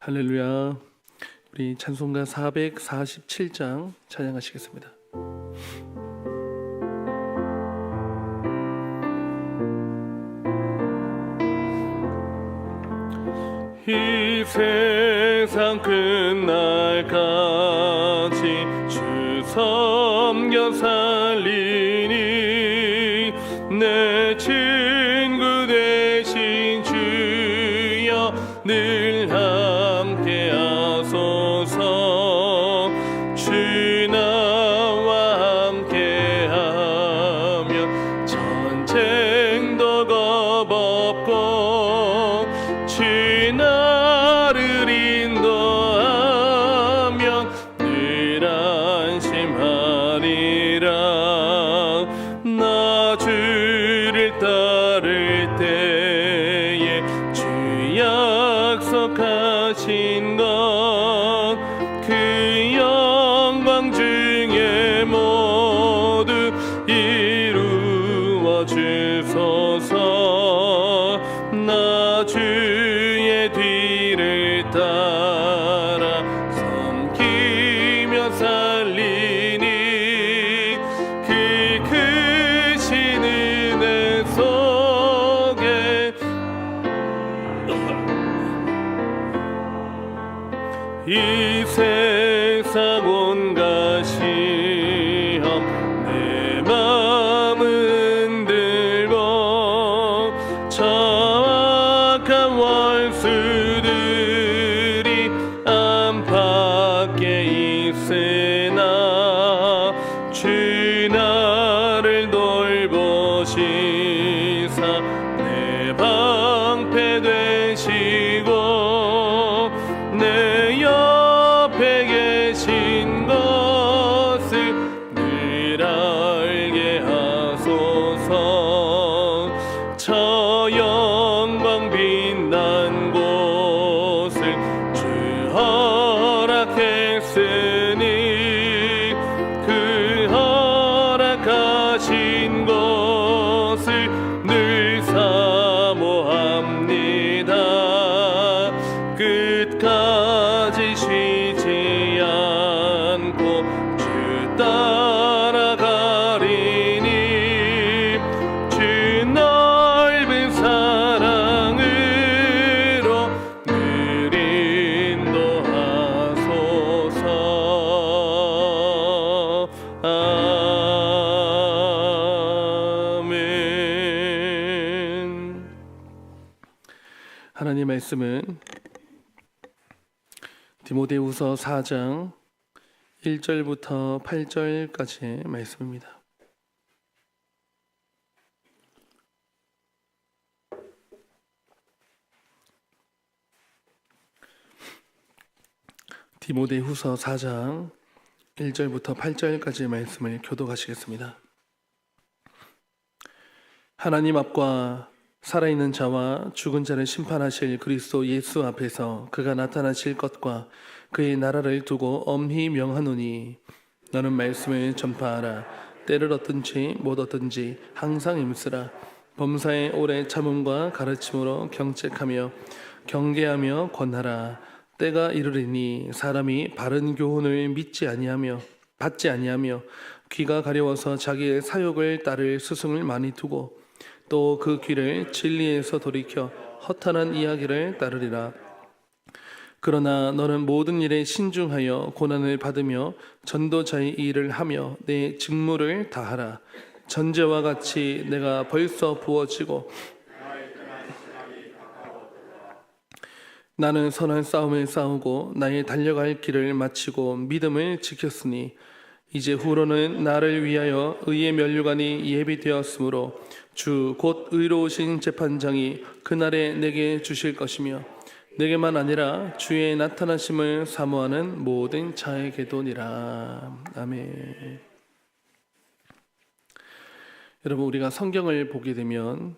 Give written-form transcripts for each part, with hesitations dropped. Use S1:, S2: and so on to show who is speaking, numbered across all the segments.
S1: 할렐루야. 우리 찬송가 447장 찬양하시겠습니다. 이 세상 끝날까지 주 섬겨 살리니 내 친구 되신 주여 늘 함께 하소서. 주 나와 함께 하면 전쟁도 겁없고 주 나를 인도하면 늘 안심하리라. 나 주를 따를 때에 주 약속하신 것 그 영광 중에 모두 이루어 주소서. 나 주의 뒤를 따라 섬기며 살리니 그 크신 은혜 속에 이 세상 온갖 시험 내 마음은 흔들고 정확한 원수들이 안팎에 있으나 주 나를 돌보시사 내 방패 되시고 내 옆에 계신 것을 늘 알게 하소서. 저 영광 빛난 곳을 주 허락했으니 그 허락하신 것을 늘 사모합니다. 끝까지 쉬지 않고 주 따라가리니 주 넓은 사랑으로 늘 인도하소서. 아멘. 하나님의 말씀은 디모데후서 4장 1절부터 8절까지의 말씀입니다. 디모데후서 4장 1절부터 8절까지의 말씀을 교독하시겠습니다. 하나님 앞과 살아있는 자와 죽은 자를 심판하실 그리스도 예수 앞에서 그가 나타나실 것과 그의 나라를 두고 엄히 명하노니 너는 말씀을 전파하라. 때를 얻든지 못 얻든지 항상 힘쓰라. 범사에 오래 참음과 가르침으로 경책하며 경계하며 권하라. 때가 이르리니 사람이 바른 교훈을 받지 아니하며 귀가 가려워서 자기의 사욕을 따를 스승을 많이 두고 또 그 귀를 진리에서 돌이켜 허탄한 이야기를 따르리라. 그러나 너는 모든 일에 신중하여 고난을 받으며 전도자의 일을 하며 내 직무를 다하라. 전제와 같이 내가 벌써 부어지고 나는 선한 싸움을 싸우고 나의 달려갈 길을 마치고 믿음을 지켰으니 이제 후로는 나를 위하여 의의 면류관이 예비되었으므로 주 곧 의로우신 재판장이 그날에 내게 주실 것이며 내게만 아니라 주의 나타나심을 사모하는 모든 자에게도니라. 아멘. 여러분, 우리가 성경을 보게 되면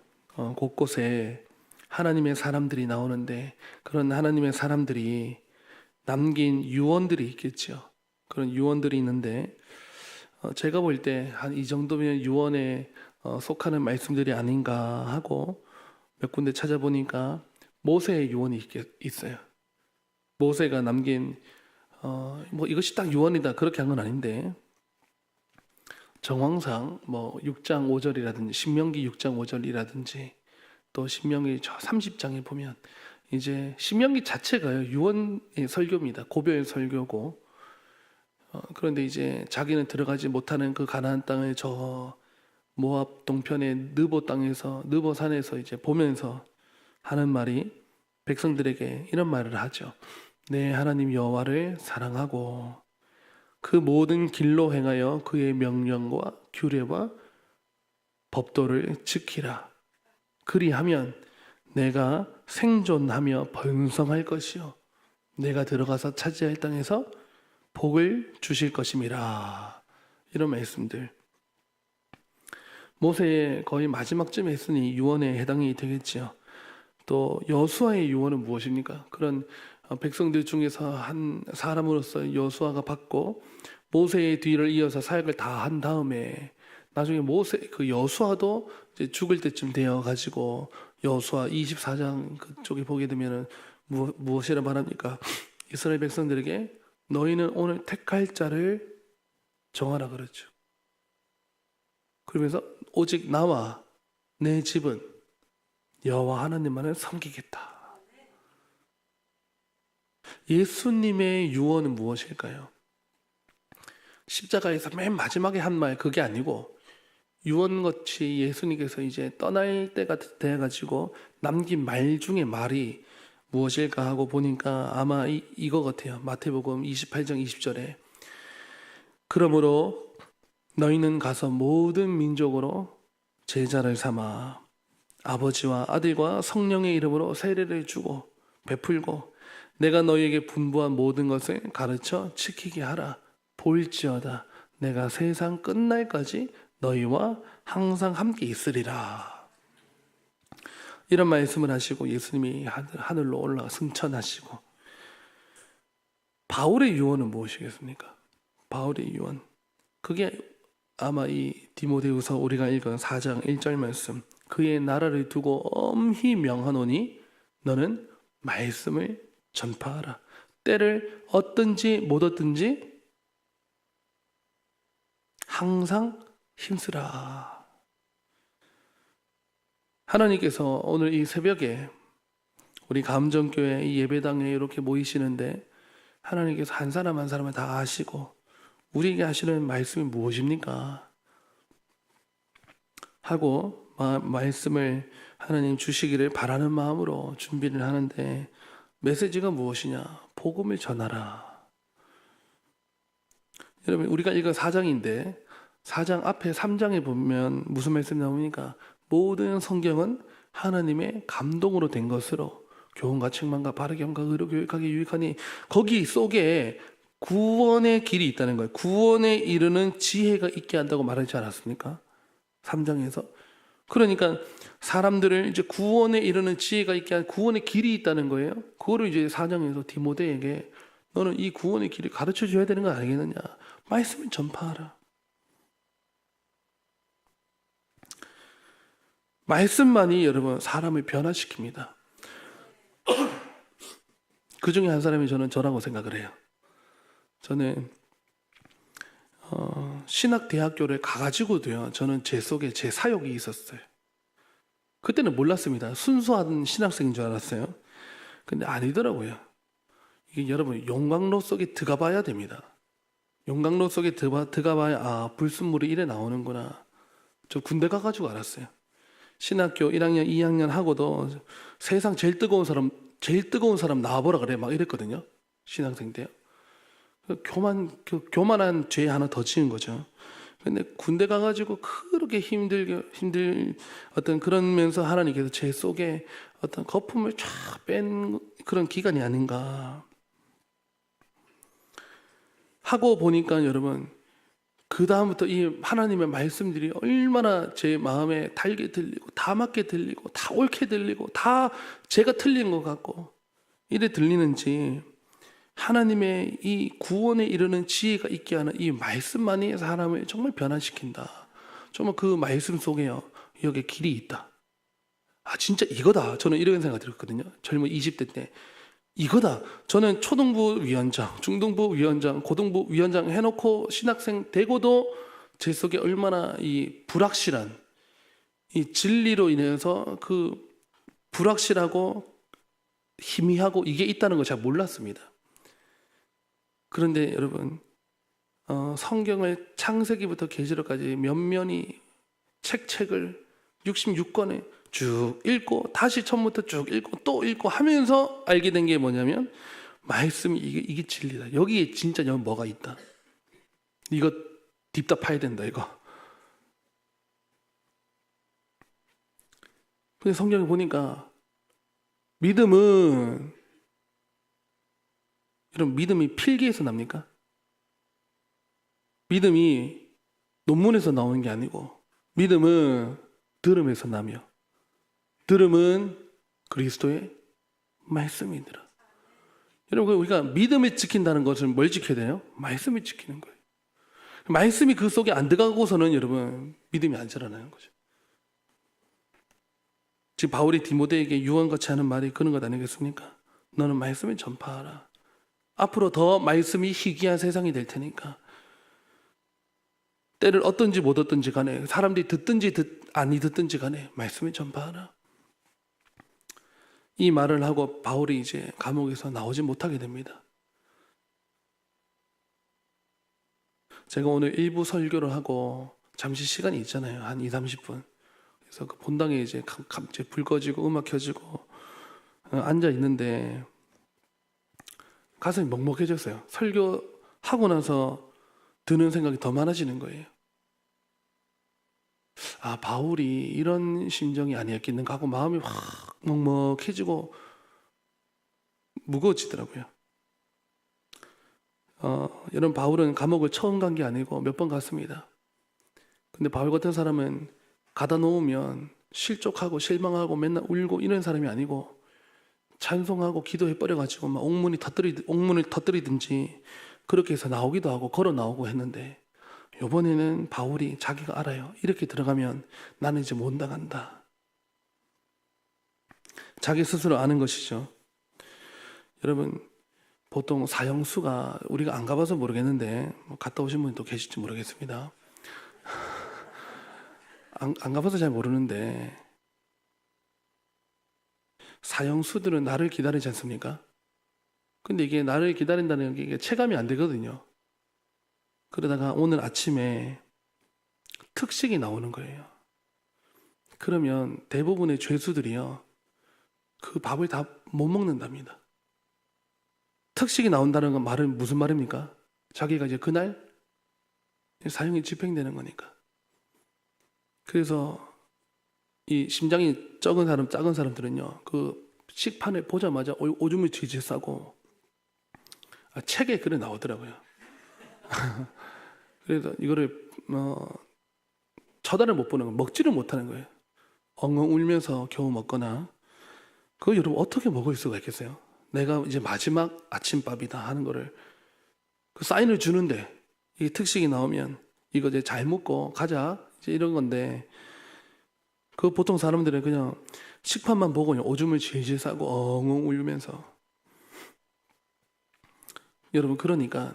S1: 곳곳에 하나님의 사람들이 나오는데 그런 하나님의 사람들이 남긴 유언들이 있겠죠. 그런 유언들이 있는데 제가 볼 때 한 이 정도면 유언에 속하는 말씀들이 아닌가 하고 몇 군데 찾아보니까 모세의 유언이 있어요. 모세가 남긴 뭐 이것이 딱 유언이다 그렇게 한 건 아닌데 정황상 뭐 6장 5절이라든지 신명기 6장 5절이라든지 또 신명기 30장에 보면 이제 신명기 자체가요 유언의 설교입니다. 고별의 설교고 그런데 이제 자기는 들어가지 못하는 그 가나안 땅을 저 모압 동편의 느보 땅에서 느보 산에서 이제 보면서 하는 말이 백성들에게 이런 말을 하죠. 내 하나님 여호와를 사랑하고 그 모든 길로 행하여 그의 명령과 규례와 법도를 지키라. 그리하면 내가 생존하며 번성할 것이요 내가 들어가서 차지할 땅에서 복을 주실 것임이라. 이런 말씀들. 모세의 거의 마지막쯤에 했으니 유언에 해당이 되겠지요. 또 여수아의 유언은 무엇입니까? 그런 백성들 중에서 한 사람으로서 여수아가 받고 모세의 뒤를 이어서 사역을 다 한 다음에 나중에 모세 그 여수아도 이제 죽을 때쯤 되어 가지고 여수아 24장 그쪽에 보게 되면은 무엇이라 말합니까? 이스라엘 백성들에게 너희는 오늘 택할 자를 정하라 그랬죠. 그러면서 오직 나와 내 집은 여호와 하나님만을 섬기겠다. 예수님의 유언은 무엇일까요? 십자가에서 맨 마지막에 한 말 그게 아니고 유언같이 예수님께서 이제 떠날 때가 돼가지고 남긴 말 중에 말이 무엇일까 하고 보니까 아마 이거 같아요. 마태복음 28장 20절에 그러므로 너희는 가서 모든 민족으로 제자를 삼아 아버지와 아들과 성령의 이름으로 세례를 주고 베풀고 내가 너희에게 분부한 모든 것을 가르쳐 지키게 하라. 볼지어다 내가 세상 끝날까지 너희와 항상 함께 있으리라. 이런 말씀을 하시고 예수님이 하늘로 올라가 승천하시고 바울의 유언은 무엇이겠습니까? 바울의 유언 그게 아마 이 디모데후서 우리가 읽은 4장 1절 말씀 그의 나라를 두고 엄히 명하노니 너는 말씀을 전파하라. 때를 얻든지 못 얻든지 항상 힘쓰라. 하나님께서 오늘 이 새벽에 우리 감정교회 이 예배당에 이렇게 모이시는데 하나님께서 한 사람 한 사람을 다 아시고 우리에게 하시는 말씀이 무엇입니까? 하고 말씀을 하나님 주시기를 바라는 마음으로 준비를 하는데 메시지가 무엇이냐? 복음을 전하라. 여러분 우리가 읽은 4장인데 4장 앞에 3장에 보면 무슨 말씀이 나오니까 모든 성경은 하나님의 감동으로 된 것으로 교훈과 책망과 바르게 함과 의로 교육하게 유익하니 거기 속에 구원의 길이 있다는 거예요. 구원에 이르는 지혜가 있게 한다고 말하지 않았습니까? 3장에서. 그러니까 사람들을 이제 구원에 이르는 지혜가 있게 한 구원의 길이 있다는 거예요. 그거를 이제 4장에서 디모데에게 너는 이 구원의 길을 가르쳐 줘야 되는 거 아니겠느냐. 말씀을 전파하라. 말씀만이 여러분 사람을 변화시킵니다. 그 중에 한 사람이 저라고 생각을 해요. 저는 신학대학교를 가가지고도요. 저는 제 속에 제 사역이 있었어요. 그때는 몰랐습니다. 순수한 신학생인 줄 알았어요. 근데 아니더라고요. 이게 여러분 용광로 속에 들어가 봐야 됩니다. 용광로 속에 들어가 봐야 불순물이 이래 나오는구나. 저 군대 가가지고 알았어요. 신학교 1학년, 2학년 하고도 세상 제일 뜨거운 사람 나와보라 그래 막 이랬거든요. 신학생 때요. 교만한 죄 하나 더 지은 거죠. 근데 군대 가가지고 그렇게 힘들 어떤 그러면서 하나님께서 제 속에 어떤 거품을 쫙 뺀 그런 기간이 아닌가 하고 보니까 여러분 그 다음부터 이 하나님의 말씀들이 얼마나 제 마음에 달게 들리고 다 맞게 들리고 다 옳게 들리고 다 제가 틀린 것 같고 이래 들리는지 하나님의 이 구원에 이르는 지혜가 있게 하는 이 말씀만이 사람을 정말 변화시킨다. 정말 그 말씀 속에요. 여기에 길이 있다. 진짜 이거다. 저는 이런 생각 들었거든요. 젊은 20대 때. 이거다. 저는 초등부 위원장, 중등부 위원장, 고등부 위원장 해놓고 신학생 되고도 제 속에 얼마나 이 불확실한 이 진리로 인해서 그 불확실하고 희미하고 이게 있다는 걸 잘 몰랐습니다. 그런데 여러분, 성경을 창세기부터 계시록까지 면면이 책을 66권에 쭉 읽고 다시 처음부터 쭉 읽고 또 읽고 하면서 알게 된 게 뭐냐면 말씀이 이게 진리다. 여기에 진짜 뭐가 있다. 이거 딥다 파야 된다 이거. 근데 성경에 보니까 믿음은 여러분 믿음이 필기에서 납니까? 믿음이 논문에서 나오는 게 아니고 믿음은 들음에서 나며 들음은 그리스도의 말씀이더라. 여러분 우리가 믿음을 지킨다는 것은 뭘 지켜야 돼요? 말씀을 지키는 거예요. 말씀이 그 속에 안 들어가고서는 여러분 믿음이 안 자라나는 거죠. 지금 바울이 디모데에게 유언같이 하는 말이 그런 것 아니겠습니까? 너는 말씀을 전파하라. 앞으로 더 말씀이 희귀한 세상이 될 테니까 때를 얻든지 못 얻든지 간에 사람들이 듣든지 아니 듣든지 간에 말씀을 전파하라. 이 말을 하고 바울이 이제 감옥에서 나오지 못하게 됩니다. 제가 오늘 일부 설교를 하고 잠시 시간이 있잖아요. 한 2-30분. 그래서 그 본당에 이제 갑자기 불 꺼지고 음악 켜지고 앉아 있는데 가슴이 먹먹해졌어요. 설교하고 나서 드는 생각이 더 많아지는 거예요. 아, 바울이 이런 심정이 아니었겠는가 하고 마음이 확 먹먹해지고 무거워지더라고요. 여러분 바울은 감옥을 처음 간 게 아니고 몇 번 갔습니다. 근데 바울 같은 사람은 가다 놓으면 실족하고 실망하고 맨날 울고 이런 사람이 아니고 찬송하고 기도해 버려가지고 막 옥문을 터뜨리든지 그렇게 해서 나오기도 하고 걸어 나오고 했는데 이번에는 바울이 자기가 알아요. 이렇게 들어가면 나는 이제 못 나간다. 자기 스스로 아는 것이죠. 여러분 보통 사형수가 우리가 안 가봐서 모르겠는데 갔다 오신 분이 또 계실지 모르겠습니다. 안 가봐서 잘 모르는데 사형수들은 나를 기다리지 않습니까? 근데 이게 나를 기다린다는 게 체감이 안 되거든요. 그러다가 오늘 아침에 특식이 나오는 거예요. 그러면 대부분의 죄수들이요 그 밥을 다 못 먹는답니다. 특식이 나온다는 건 말은 무슨 말입니까? 자기가 이제 그날 사형이 집행되는 거니까. 그래서 이 심장이 작은 사람들은요 그 식판을 보자마자 오줌을 질질 싸고 책에 그래 나오더라고요. 그래서 이거를 쳐다를 못 보는 거, 먹지를 못하는 거예요. 엉엉 울면서 겨우 먹거나. 그거 여러분 어떻게 먹을 수가 있겠어요? 내가 이제 마지막 아침밥이다 하는 거를 그 사인을 주는데 이게 특식이 나오면 이거 이제 잘 먹고 가자 이제 이런 건데 그 보통 사람들은 그냥 식판만 보고 오줌을 질질 싸고 엉엉 울면서 여러분 그러니까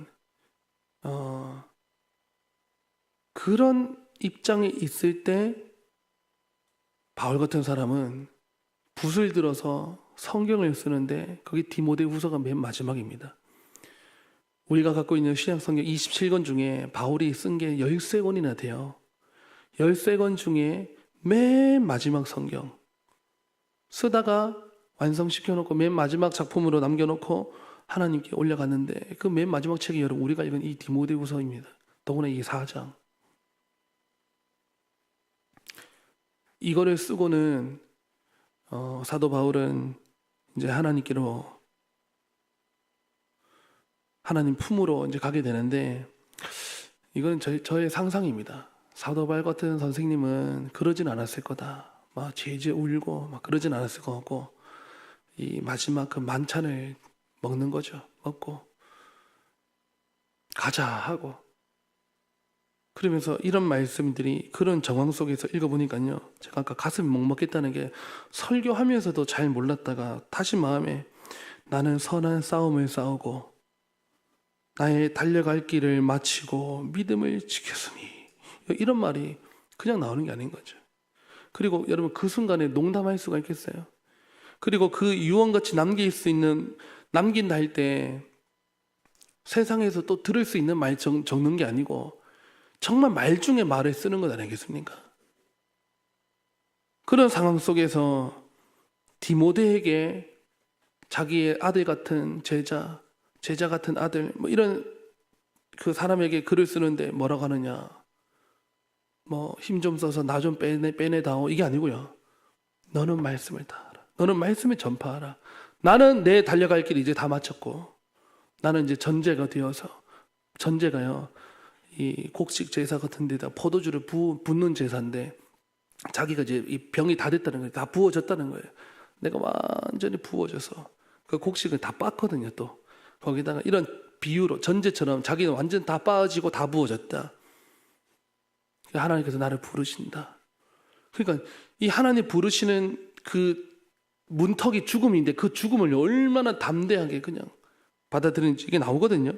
S1: 그런 입장에 있을 때 바울 같은 사람은 붓을 들어서 성경을 쓰는데 거기 디모데후서가 맨 마지막입니다. 우리가 갖고 있는 신약성경 27권 중에 바울이 쓴 게 13권이나 돼요. 13권 중에 맨 마지막 성경 쓰다가 완성시켜놓고 맨 마지막 작품으로 남겨놓고 하나님께 올려갔는데 그 맨 마지막 책이 여러분 우리가 읽은 이 디모데후서입니다. 더구나 이 4장. 이거를 쓰고는 사도 바울은 이제 하나님께로 하나님 품으로 이제 가게 되는데 이건 저의 상상입니다. 사도 바울 같은 선생님은 그러진 않았을 거다. 막 제제 울고 막 그러진 않았을 것 같고 이 마지막 그 만찬을 먹는 거죠. 먹고 가자 하고 그러면서 이런 말씀들이 그런 정황 속에서 읽어보니까요 제가 아까 가슴이 먹먹했다는 게 설교하면서도 잘 몰랐다가 다시 마음에 나는 선한 싸움을 싸우고 나의 달려갈 길을 마치고 믿음을 지켰으니, 이런 말이 그냥 나오는 게 아닌 거죠. 그리고 여러분, 그 순간에 농담할 수가 있겠어요? 그리고 그 유언같이 남길 수 있는, 남긴다 할 때 세상에서 또 들을 수 있는 말 적는 게 아니고 정말 말 중에 말을 쓰는 것 아니겠습니까? 그런 상황 속에서 디모데에게 자기의 아들 같은 제자 같은 아들, 뭐 이런 그 사람에게 글을 쓰는데 뭐라고 하느냐, 뭐 힘 좀 써서 나 좀 빼내다오, 이게 아니고요. 너는 말씀을 다 알아. 너는 말씀을 전파하라. 나는 내 달려갈 길 이제 다 마쳤고, 나는 이제 전제가 되어서, 전제가요, 이 곡식 제사 같은 데다 포도주를 붓는 제사인데, 자기가 이제 이 병이 다 됐다는 거예요. 다 부어졌다는 거예요. 내가 완전히 부어져서 그 곡식을 다 빻거든요. 또 거기다가 이런 비유로, 전제처럼 자기는 완전 다 빠지고 다 부어졌다. 하나님께서 나를 부르신다. 그러니까 이 하나님 부르시는 그 문턱이 죽음인데, 그 죽음을 얼마나 담대하게 그냥 받아들이는지 이게 나오거든요.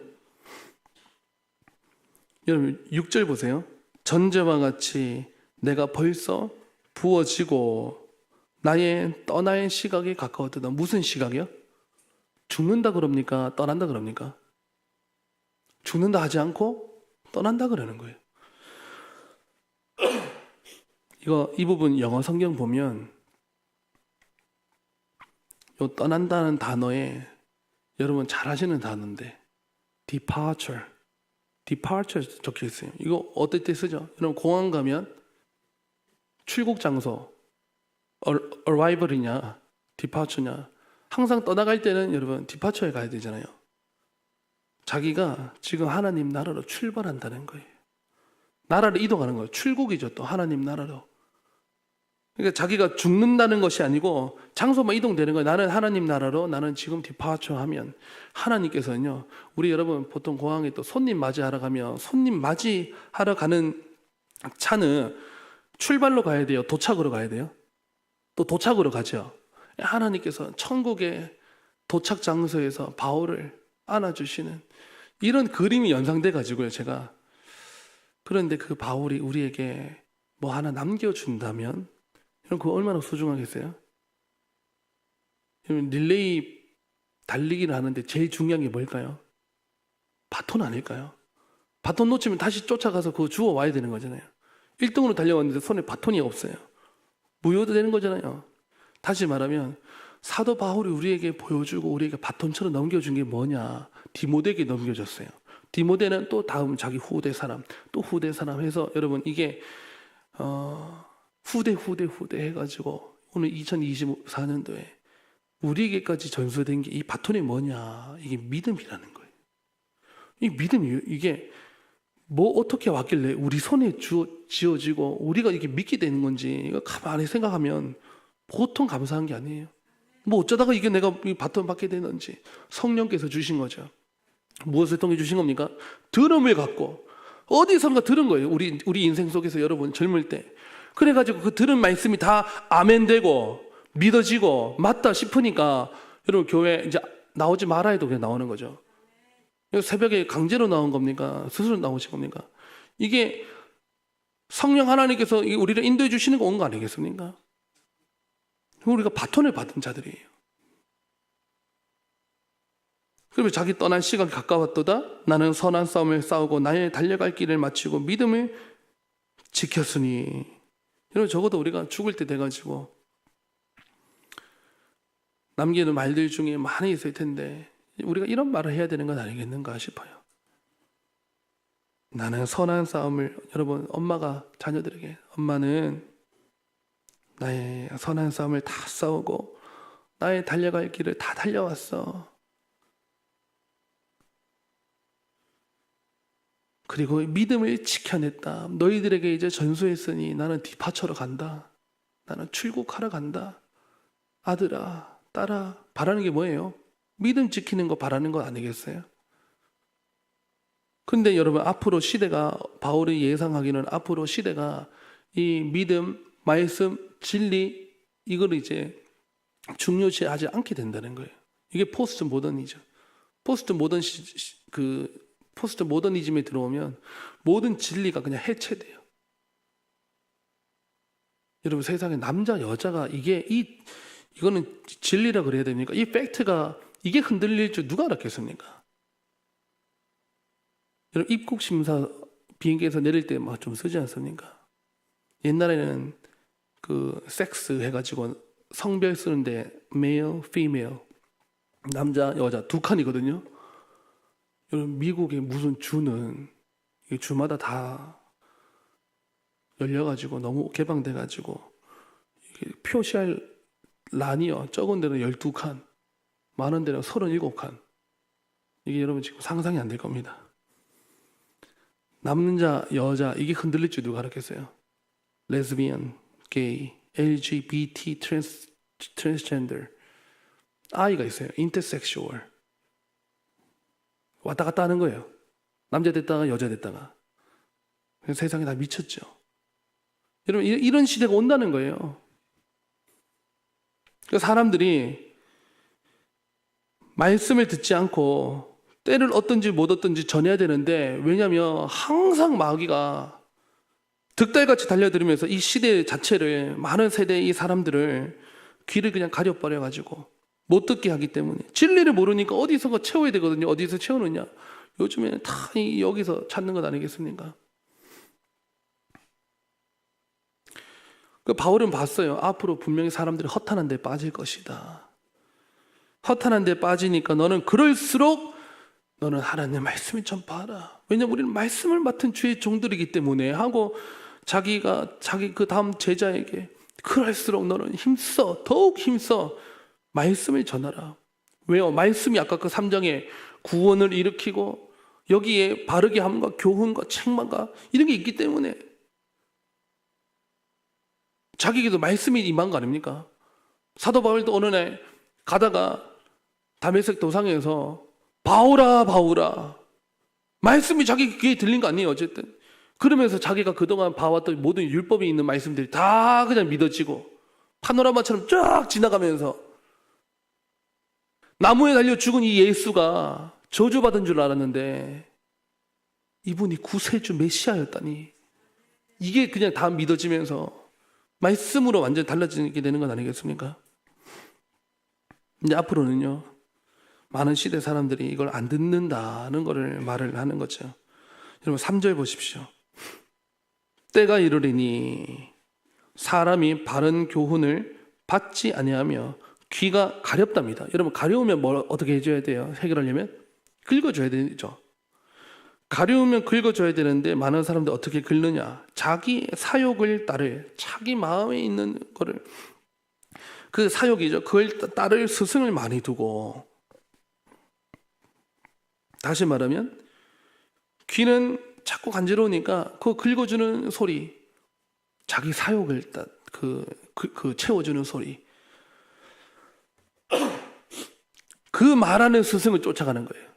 S1: 여러분 6절 보세요. 전제와 같이 내가 벌써 부어지고 나의 떠날 시각이 가까웠다. 무슨 시각이요? 죽는다 그럽니까? 떠난다 그럽니까? 죽는다 하지 않고 떠난다 그러는 거예요. 이 부분 영어 성경 보면 요 떠난다는 단어에, 여러분 잘 아시는 단어인데 departure 적혀 있어요. 이거 어떨 때 쓰죠? 여러분 공항 가면 출국 장소 arrival이냐 departure냐, 항상 떠나갈 때는 여러분 departure에 가야 되잖아요. 자기가 지금 하나님 나라로 출발한다는 거예요. 나라를 이동하는 거예요. 출국이죠. 또 하나님 나라로. 그러니까 자기가 죽는다는 것이 아니고 장소만 이동되는 거예요. 나는 하나님 나라로, 나는 지금 디파처 하면 하나님께서는요, 우리 여러분 보통 공항에 또 손님 맞이하러 가면, 손님 맞이하러 가는 차는 출발로 가야 돼요? 도착으로 가야 돼요? 또 도착으로 가죠. 하나님께서 천국의 도착 장소에서 바울을 안아주시는 이런 그림이 연상돼 가지고요, 제가. 그런데 그 바울이 우리에게 뭐 하나 남겨준다면, 여러분 그거 얼마나 소중하겠어요? 릴레이 달리기를 하는데 제일 중요한 게 뭘까요? 바톤 아닐까요? 바톤 놓치면 다시 쫓아가서 그거 주워 와야 되는 거잖아요. 1등으로 달려왔는데 손에 바톤이 없어요. 무효도 되는 거잖아요. 다시 말하면 사도 바울이 우리에게 보여주고 우리에게 바톤처럼 넘겨준 게 뭐냐? 디모데에게 넘겨줬어요. 디모데는 또 다음 자기 후대 사람, 또 후대 사람 해서, 여러분 이게 후대 해가지고 오늘 2024년도에 우리에게까지 전수된 게, 이 바톤이 뭐냐? 이게 믿음이라는 거예요. 이 믿음이, 이게 뭐 어떻게 왔길래 우리 손에 지어지고 우리가 이렇게 믿게 되는 건지, 이거 가만히 생각하면 보통 감사한 게 아니에요. 뭐 어쩌다가 이게 내가 이 바톤 받게 되는지, 성령께서 주신 거죠. 무엇을 통해 주신 겁니까? 들음을 갖고 어디선가 들은 거예요. 우리 인생 속에서, 여러분 젊을 때. 그래가지고 그 들은 말씀이 다 아멘되고 믿어지고 맞다 싶으니까 여러분 교회 이제 나오지 말아 해도 그냥 나오는 거죠. 새벽에 강제로 나온 겁니까? 스스로 나오신 겁니까? 이게 성령 하나님께서 우리를 인도해 주시는 거 온 거 아니겠습니까? 우리가 바톤을 받은 자들이에요. 그리고 자기 떠난 시각이 가까웠도다. 나는 선한 싸움을 싸우고 나의 달려갈 길을 마치고 믿음을 지켰으니. 여러분 적어도 우리가 죽을 때 돼가지고 남기는 말들 중에 많이 있을 텐데 우리가 이런 말을 해야 되는 건 아니겠는가 싶어요. 나는 선한 싸움을, 여러분 엄마가 자녀들에게, 엄마는 나의 선한 싸움을 다 싸우고 나의 달려갈 길을 다 달려왔어. 그리고 믿음을 지켜냈다. 너희들에게 이제 전수했으니 나는 디파처로 간다. 나는 출국하러 간다. 아들아, 딸아, 바라는 게 뭐예요? 믿음 지키는 거 바라는 거 아니겠어요? 근데 여러분 앞으로 시대가, 바울이 예상하기는 앞으로 시대가 이 믿음, 말씀, 진리, 이걸 이제 중요시하지 않게 된다는 거예요. 이게 포스트 모더니즘. 포스트 모더니즘에 들어오면 모든 진리가 그냥 해체돼요. 여러분, 세상에 남자 여자가 이거는 진리라 그래야 됩니까? 이 팩트가 이게 흔들릴 줄 누가 알았겠습니까? 여러분, 입국 심사 비행기에서 내릴 때 막 좀 쓰지 않습니까? 옛날에는 그 섹스 해가지고 성별 쓰는데 male, female, 남자, 여자 두 칸이거든요. 여러분, 미국의 무슨 주는 이게 주마다 다 열려가지고 너무 개방돼가지고 이게 표시할 란이요. 적은 데는 12칸, 많은 데는 37칸. 이게 여러분 지금 상상이 안 될 겁니다. 남자, 여자 이게 흔들릴 줄 누가 알았겠어요? 레즈비언, 게이, LGBT, 트랜스젠더, I가 있어요. 인터섹슈얼. 왔다 갔다 하는 거예요. 남자 됐다가 여자 됐다가. 세상에 다 미쳤죠. 여러분, 이런 시대가 온다는 거예요. 사람들이 말씀을 듣지 않고 때를 얻든지 못 얻든지 전해야 되는데, 왜냐하면 항상 마귀가 득달같이 달려들면서 이 시대 자체를, 많은 세대의 이 사람들을 귀를 그냥 가려버려가지고 못 듣게 하기 때문에, 진리를 모르니까 어디서 채워야 되거든요. 어디서 채우느냐? 요즘에는 다 여기서 찾는 것 아니겠습니까? 그 바울은 봤어요. 앞으로 분명히 사람들이 허탄한 데 빠질 것이다. 허탄한 데 빠지니까 너는 그럴수록 너는 하나님의 말씀을 전파하라. 왜냐하면 우리는 말씀을 맡은 주의 종들이기 때문에 하고, 자기 그 다음 제자에게 그럴수록 너는 힘써, 더욱 힘써 말씀을 전하라. 왜요? 말씀이 아까 그 3장에 구원을 일으키고 여기에 바르게 함과 교훈과 책망과 이런 게 있기 때문에 자기에게도 말씀이 임한 거 아닙니까? 사도 바울도 어느 날 가다가 다메섹 도상에서 바울아 바울아 말씀이 자기 귀에 들린 거 아니에요. 어쨌든 그러면서 자기가 그동안 봐왔던 모든 율법에 있는 말씀들이 다 그냥 믿어지고 파노라마처럼 쫙 지나가면서 나무에 달려 죽은 이 예수가 저주받은 줄 알았는데 이분이 구세주 메시아였다니, 이게 그냥 다 믿어지면서 말씀으로 완전히 달라지게 되는 건 아니겠습니까? 근데 앞으로는요, 많은 시대 사람들이 이걸 안 듣는다는 거를 말을 하는 거죠. 여러분 3절 보십시오. 때가 이르리니 사람이 바른 교훈을 받지 아니하며 귀가 가렵답니다. 여러분, 가려우면 어떻게 해줘야 돼요? 해결하려면 긁어줘야 되죠. 가려우면 긁어줘야 되는데 많은 사람들 어떻게 긁느냐? 자기 사욕을 따를, 자기 마음에 있는 거를, 그 사욕이죠. 그걸 따를 스승을 많이 두고, 다시 말하면 귀는 자꾸 간지러우니까 그 긁어주는 소리, 자기 사욕을 채워주는 소리, 그 말하는 스승을 쫓아가는 거예요.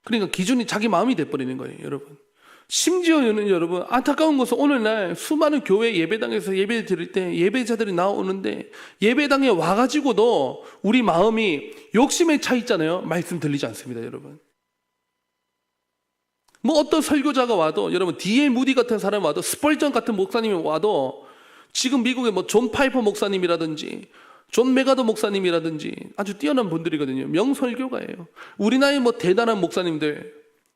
S1: 그러니까 기준이 자기 마음이 돼버리는 거예요, 여러분. 심지어는 여러분, 안타까운 것은 오늘날 수많은 교회 예배당에서 예배 드릴 때 예배자들이 나오는데 예배당에 와가지고도 우리 마음이 욕심에 차 있잖아요. 말씀 들리지 않습니다, 여러분. 뭐 어떤 설교자가 와도, 여러분 D.L. 무디 같은 사람이 와도, 스펄전 같은 목사님이 와도, 지금 미국의 뭐 존 파이퍼 목사님이라든지 존 메가더 목사님이라든지 아주 뛰어난 분들이거든요. 명설교가예요. 우리나라의 뭐 대단한 목사님들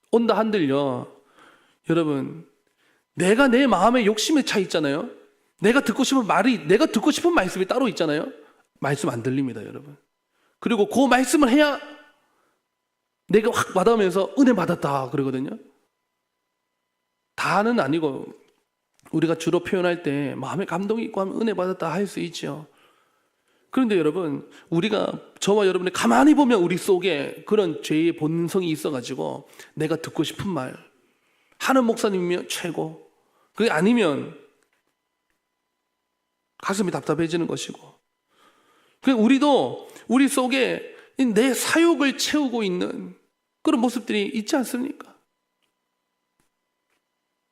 S1: 온다 한들요, 여러분, 내가 내 마음에 욕심에 차 있잖아요. 내가 듣고 싶은 말씀이 따로 있잖아요. 말씀 안 들립니다, 여러분. 그리고 그 말씀을 해야 내가 확 받아오면서 은혜 받았다 그러거든요. 다는 아니고, 우리가 주로 표현할 때 마음에 감동이 있고 하면 은혜 받았다 할 수 있죠. 그런데 여러분, 저와 여러분이 가만히 보면 우리 속에 그런 죄의 본성이 있어가지고 내가 듣고 싶은 말 하는 목사님이면 최고, 그게 아니면 가슴이 답답해지는 것이고, 우리도 우리 속에 내 사욕을 채우고 있는 그런 모습들이 있지 않습니까?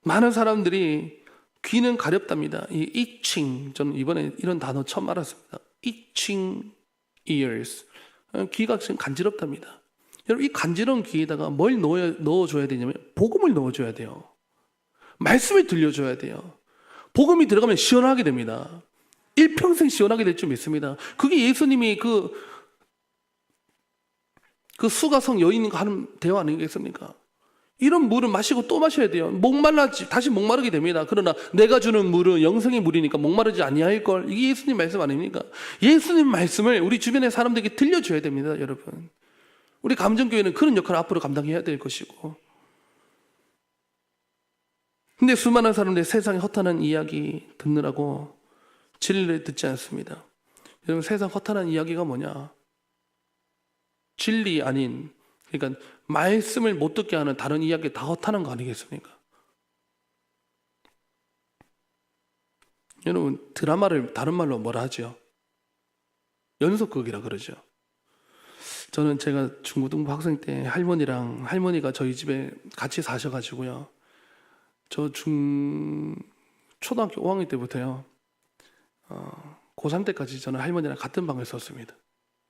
S1: 많은 사람들이 귀는 가렵답니다. 이 itching, 저는 이번에 이런 단어 처음 알았습니다. itching ears. 귀가 지금 간지럽답니다. 여러분, 이 간지러운 귀에다가 뭘 넣어줘야 되냐면 복음을 넣어줘야 돼요. 말씀을 들려줘야 돼요. 복음이 들어가면 시원하게 됩니다. 일평생 시원하게 될 줄 믿습니다. 그게 예수님이 그 수가성 여인과 하는 대화 아니겠습니까? 이런 물은 마시고 또 마셔야 돼요. 다시 목마르게 됩니다. 그러나 내가 주는 물은 영생의 물이니까 목마르지 아니할걸. 이게 예수님 말씀 아닙니까? 예수님 말씀을 우리 주변의 사람들에게 들려줘야 됩니다, 여러분. 우리 감정교회는 그런 역할을 앞으로 감당해야 될 것이고. 근데 수많은 사람들이 세상의 허탄한 이야기 듣느라고 진리를 듣지 않습니다. 여러분, 세상 허탄한 이야기가 뭐냐? 진리 아닌, 그러니까 말씀을 못 듣게 하는 다른 이야기 다 허탄한 거 아니겠습니까? 여러분, 드라마를 다른 말로 뭐라 하죠? 연속극이라 그러죠. 저는 제가 중고등부 학생 때 할머니가 저희 집에 같이 사셔가지고요. 저 초등학교 5학년 때부터요. 고3 때까지 저는 할머니랑 같은 방을 썼습니다.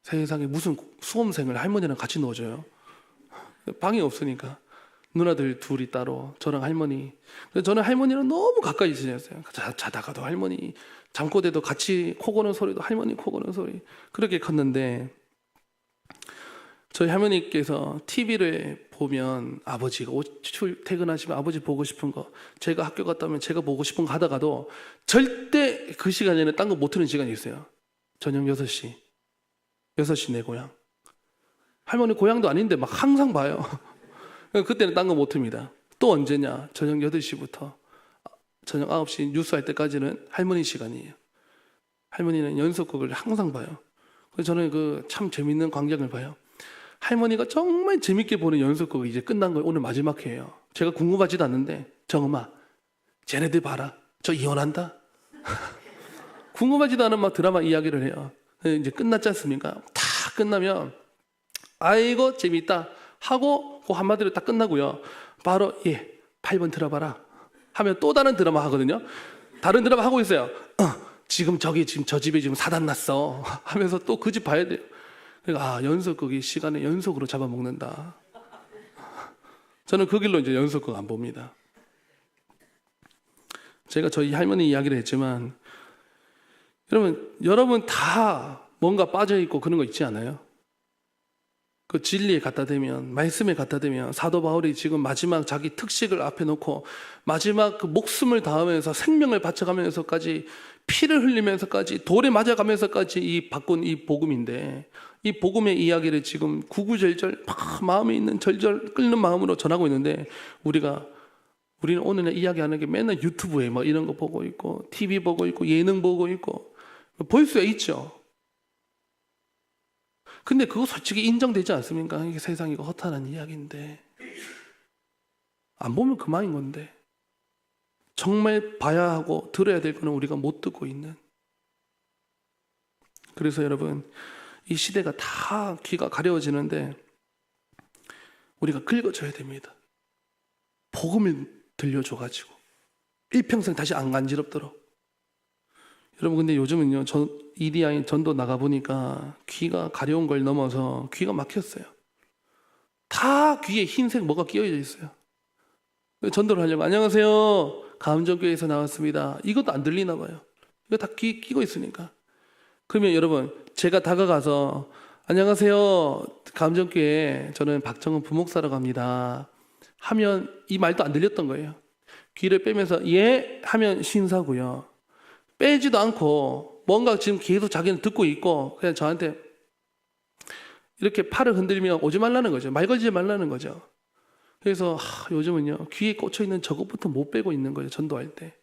S1: 세상에 무슨 수험생을 할머니랑 같이 넣어줘요. 방이 없으니까 누나들 둘이 따로, 저랑 할머니. 저는 할머니랑 너무 가까이 지냈어요. 자다가도 할머니, 잠꼬대도 같이 코 고는 소리도 할머니 코 고는 소리. 그렇게 컸는데 저희 할머니께서 TV를 보면 아버지가 퇴근하시면 아버지 보고 싶은 거, 제가 학교 갔다 오면 제가 보고 싶은 거 하다가도 절대 그 시간에는 딴 거 못 트는 시간이 있어요. 저녁 6시 내 고향. 할머니 고향도 아닌데 막 항상 봐요. 그때는 딴 거 못 틉니다. 또 언제냐? 저녁 8시부터 저녁 9시 뉴스 할 때까지는 할머니 시간이에요. 할머니는 연속극을 항상 봐요. 그래서 저는 참 재밌는 광경을 봐요. 할머니가 정말 재밌게 보는 연속극이 이제 끝난 거예요. 오늘 마지막 회예요. 제가 궁금하지도 않는데, 정엄아, 쟤네들 봐라. 저 이혼한다. 궁금하지도 않은 막 드라마 이야기를 해요. 이제 끝났지 않습니까? 다 끝나면 아이고 재밌다 하고 그 한마디로 딱 끝나고요. 바로 8번 들어봐라 하면 또 다른 드라마 하거든요. 다른 드라마 하고 있어요. 지금 저 집에 지금 사단 났어 하면서 또 그 집 봐야 돼요. 그러니까 연속극이 시간을 연속으로 잡아먹는다. 저는 그 길로 이제 연속극 안 봅니다. 제가 저희 할머니 이야기를 했지만 여러분 다 뭔가 빠져있고 그런 거 있지 않아요? 그 진리에 갖다 대면, 말씀에 갖다 대면, 사도 바울이 지금 마지막 자기 특식을 앞에 놓고 마지막 그 목숨을 다하면서 생명을 바쳐가면서까지 피를 흘리면서까지 돌에 맞아가면서까지 바꾼 이 복음인데, 이 복음의 이야기를 지금 구구절절 막 마음에 있는 절절 끓는 마음으로 전하고 있는데, 우리는 오늘 이야기하는 게 맨날 유튜브에 막 이런 거 보고 있고 TV 보고 있고 예능 보고 있고 볼 수 있죠. 근데 그거 솔직히 인정되지 않습니까? 이게 세상이고 허탄한 이야기인데 안 보면 그만인 건데, 정말 봐야 하고 들어야 될 거는 우리가 못 듣고 있는. 그래서 여러분, 이 시대가 다 귀가 가려워지는데 우리가 긁어줘야 됩니다. 복음을 들려줘가지고 일평생 다시 안 간지럽도록. 여러분, 근데 요즘은요, EDI 전도 나가보니까 귀가 가려운 걸 넘어서 귀가 막혔어요. 다 귀에 흰색 뭐가 끼어져 있어요. 전도를 하려고 안녕하세요, 가음전교회에서 나왔습니다. 이것도 안 들리나 봐요. 이거 다 귀 끼고 있으니까. 그러면 여러분, 제가 다가가서 안녕하세요, 가음전교회 저는 박정은 부목사라고 합니다 하면 이 말도 안 들렸던 거예요. 귀를 빼면서 예 하면 신사고요. 빼지도 않고 뭔가 지금 계속 자기는 듣고 있고 그냥 저한테 이렇게 팔을 흔들면 오지 말라는 거죠. 말 걸지 말라는 거죠. 그래서 요즘은요, 귀에 꽂혀있는 저것부터 못 빼고 있는 거예요. 전도할 때.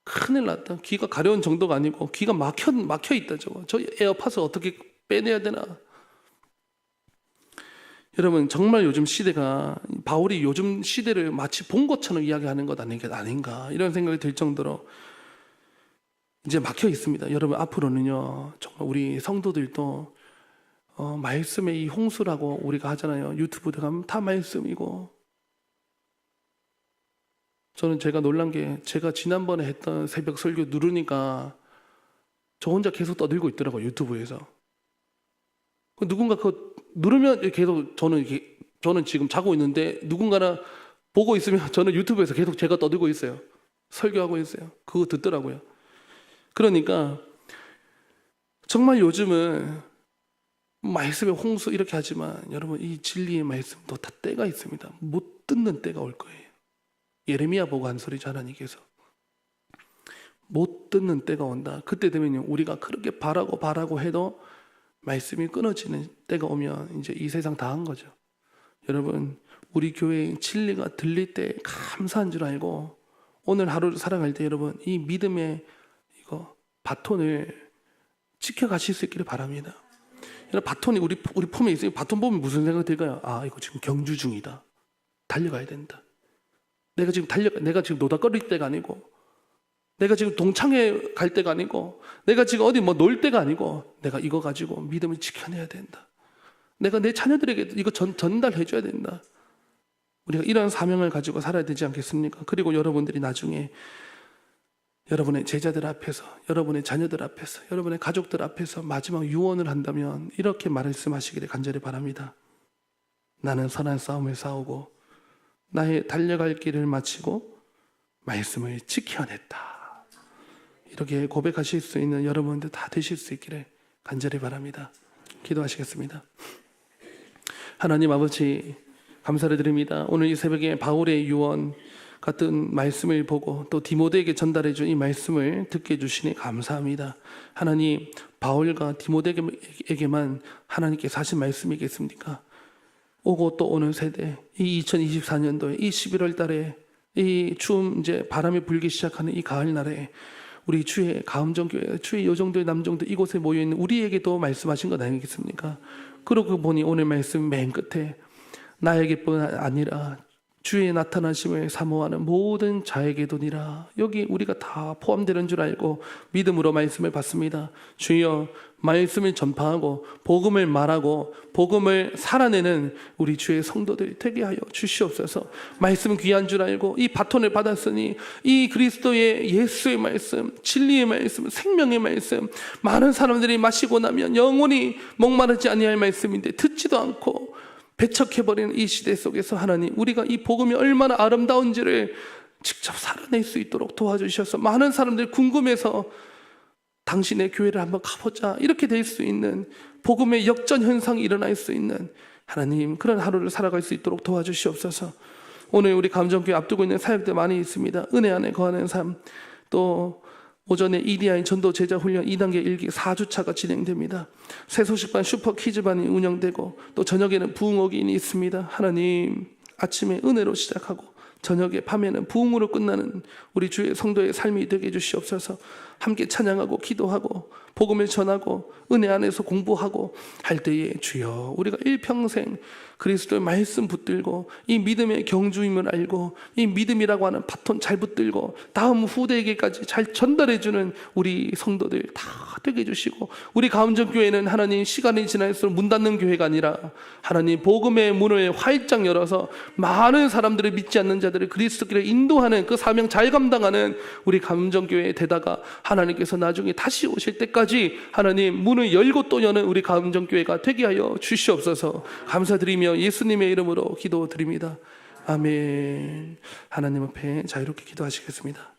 S1: 큰일 났다. 귀가 가려운 정도가 아니고 귀가 막혀 있다. 저 에어팟을 어떻게 빼내야 되나. 여러분, 정말 요즘 시대가 바울이 요즘 시대를 마치 본 것처럼 이야기하는 것 아닌가 이런 생각이 들 정도로 이제 막혀 있습니다. 여러분, 앞으로는요, 정말 우리 성도들도 말씀의 이 홍수라고 우리가 하잖아요. 유튜브 들어가면 다 말씀이고. 저는 제가 놀란 게, 제가 지난번에 했던 새벽 설교 누르니까 저 혼자 계속 떠들고 있더라고요, 유튜브에서. 누군가 그거 누르면 계속 저는 지금 자고 있는데 누군가나 보고 있으면 저는 유튜브에서 계속 제가 떠들고 있어요. 설교하고 있어요. 그거 듣더라고요. 그러니까 정말 요즘은 말씀의 홍수 이렇게 하지만 여러분 이 진리의 말씀도 다 때가 있습니다. 못 듣는 때가 올 거예요. 예레미야 보고 한 소리죠. 하나님께서 못 듣는 때가 온다. 그때 되면 우리가 그렇게 바라고 해도 말씀이 끊어지는 때가 오면 이제 이 세상 다 한 거죠. 여러분 우리 교회에 진리가 들릴 때 감사한 줄 알고 오늘 하루를 살아갈 때 여러분 이 믿음의 이거 바톤을 지켜가실 수 있기를 바랍니다. 여러분 바톤이 우리 품에 있어요. 바톤 보면 무슨 생각이 들까요? 아 이거 지금 경주 중이다. 달려가야 된다. 내가 지금 노닥거릴 때가 아니고, 내가 지금 동창회 갈 때가 아니고, 내가 지금 어디 뭐 놀 때가 아니고, 내가 이거 가지고 믿음을 지켜내야 된다. 내가 내 자녀들에게 이거 전달해 줘야 된다. 우리가 이런 사명을 가지고 살아야 되지 않겠습니까? 그리고 여러분들이 나중에 여러분의 제자들 앞에서, 여러분의 자녀들 앞에서, 여러분의 가족들 앞에서 마지막 유언을 한다면 이렇게 말씀하시기를 간절히 바랍니다. 나는 선한 싸움을 싸우고 나의 달려갈 길을 마치고 말씀을 지켜냈다. 이렇게 고백하실 수 있는 여러분들 다 되실 수 있기를 간절히 바랍니다. 기도하시겠습니다. 하나님 아버지 감사를 드립니다. 오늘 이 새벽에 바울의 유언 같은 말씀을 보고 또 디모데에게 전달해 준 이 말씀을 듣게 해주시니 감사합니다. 하나님 바울과 디모데에게만 하나님께서 하신 말씀이겠습니까? 오고 또 오는 세대 이 2024년도에 이 11월 달에 이 추운 이제 바람이 불기 시작하는 이 가을 날에 우리 주의 가음정교회 주의 여정도의 남정도 이곳에 모여있는 우리에게도 말씀하신 것 아니겠습니까? 그러고 보니 오늘 말씀 맨 끝에 나에게뿐 아니라 주의 나타나심을 사모하는 모든 자에게도니라. 여기 우리가 다 포함되는 줄 알고 믿음으로 말씀을 받습니다. 주여 말씀을 전파하고 복음을 말하고 복음을 살아내는 우리 주의 성도들이 되게 하여 주시옵소서. 말씀은 귀한 줄 알고 이 바톤을 받았으니 이 그리스도의 예수의 말씀, 진리의 말씀, 생명의 말씀 많은 사람들이 마시고 나면 영원히 목마르지 아니할 말씀인데 듣지도 않고 배척해버리는 이 시대 속에서 하나님 우리가 이 복음이 얼마나 아름다운지를 직접 살아낼 수 있도록 도와주셔서 많은 사람들이 궁금해서 당신의 교회를 한번 가보자 이렇게 될 수 있는 복음의 역전 현상이 일어날 수 있는 하나님 그런 하루를 살아갈 수 있도록 도와주시옵소서. 오늘 우리 감정교회 앞두고 있는 사역들 많이 있습니다. 은혜 안에 거하는 삶, 또 오전에 EDI 전도 제자 훈련 2단계 1기 4주차가 진행됩니다. 새소식반 슈퍼 퀴즈반이 운영되고 또 저녁에는 부흥옥인이 있습니다. 하나님 아침에 은혜로 시작하고 저녁에 밤에는 부흥으로 끝나는 우리 주의 성도의 삶이 되게 해주시옵소서. 함께 찬양하고 기도하고 복음을 전하고 은혜 안에서 공부하고 할 때에 주여 우리가 일평생 그리스도의 말씀 붙들고 이 믿음의 경주임을 알고 이 믿음이라고 하는 바톤 잘 붙들고 다음 후대에게까지 잘 전달해주는 우리 성도들 다 되게 해주시고 우리 가운정교회는 하나님 시간이 지날수록 문 닫는 교회가 아니라 하나님 복음의 문을 활짝 열어서 많은 사람들을 믿지 않는 자들을 그리스도께로 인도하는 그 사명 잘 감당하는 우리 가운정교회에 되다가 하나님께서 나중에 다시 오실 때까지 하나님 문을 열고 또 여는 우리 가운정교회가 되게 하여 주시옵소서. 감사드리며 예수님의 이름으로 기도드립니다. 아멘. 하나님 앞에 자유롭게 기도하시겠습니다.